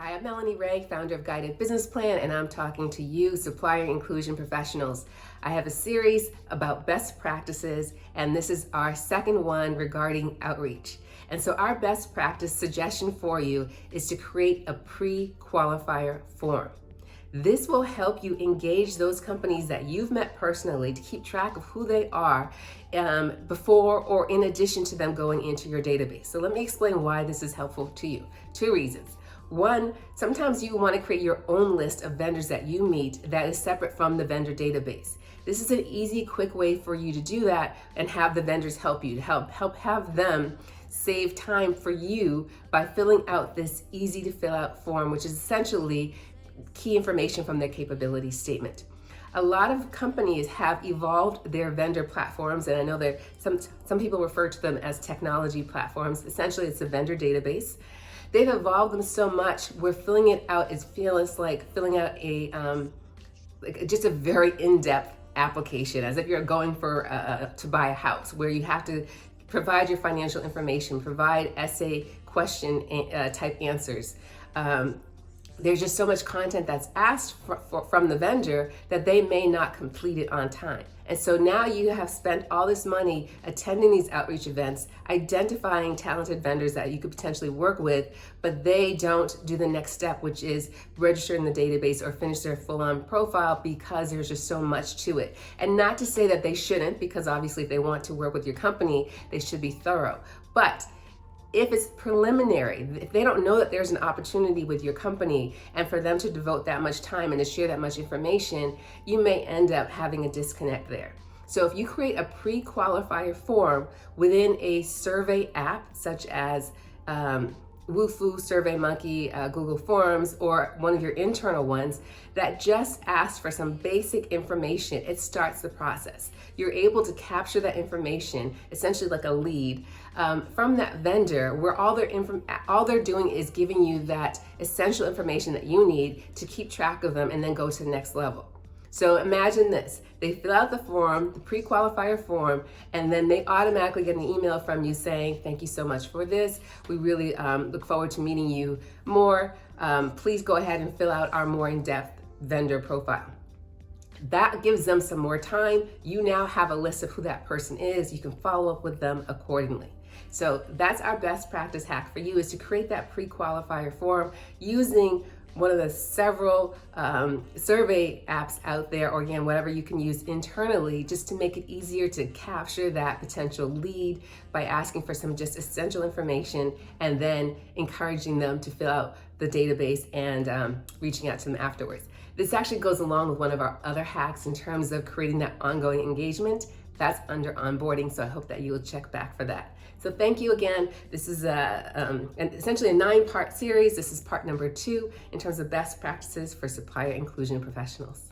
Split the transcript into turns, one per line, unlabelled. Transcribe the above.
Hi, I'm Melanie Ray, founder of Guided Business Plan, and I'm talking to you, supplier inclusion professionals. I have a series about best practices, and this is our second one regarding outreach. And so our best practice suggestion for you is to create a pre-qualifier form. This will help you engage those companies that you've met personally to keep track of who they are before or in addition to them going into your database. So let me explain why this is helpful to you. Two reasons. One, sometimes you want to create your own list of vendors that you meet that is separate from the vendor database. This is an easy, quick way for you to do that and have the vendors help you, to help have them save time for you by filling out this easy to fill out form, which is essentially key information from their capability statement. A lot of companies have evolved their vendor platforms, and I know that some people refer to them as technology platforms. Essentially, it's a vendor database. They've evolved them so much, we're filling it out as feels like filling out a just a very in-depth application, as if you're going for to buy a house, where you have to provide your financial information, provide essay question type answers. There's just so much content that's asked from the vendor that they may not complete it on time. And so now you have spent all this money attending these outreach events, identifying talented vendors that you could potentially work with, but they don't do the next step, which is register in the database or finish their full-on profile because there's just so much to it. And not to say that they shouldn't, because obviously if they want to work with your company, they should be thorough. But if it's preliminary, if they don't know that there's an opportunity with your company and for them to devote that much time and to share that much information, you may end up having a disconnect there. So if you create a pre-qualifier form within a survey app, such as Wufoo, SurveyMonkey, Google Forms, or one of your internal ones that just asks for some basic information, it starts the process. You're able to capture that information, essentially like a lead, from that vendor, where all they're doing is giving you that essential information that you need to keep track of them and then go to the next level. So imagine this, they fill out the form, the pre-qualifier form, and then they automatically get an email from you saying, thank you so much for this. We really look forward to meeting you more. Please go ahead and fill out our more in-depth vendor profile. That gives them some more time. You now have a list of who that person is. You can follow up with them accordingly. So that's our best practice hack for you, is to create that pre-qualifier form using one of the several survey apps out there, or again, whatever you can use internally, just to make it easier to capture that potential lead by asking for some just essential information and then encouraging them to fill out the database and reaching out to them afterwards. This actually goes along with one of our other hacks in terms of creating that ongoing engagement. That's under onboarding, so I hope that you will check back for that. So thank you again. This is essentially a 9-part series. This is part number 2 in terms of best practices for supplier inclusion professionals.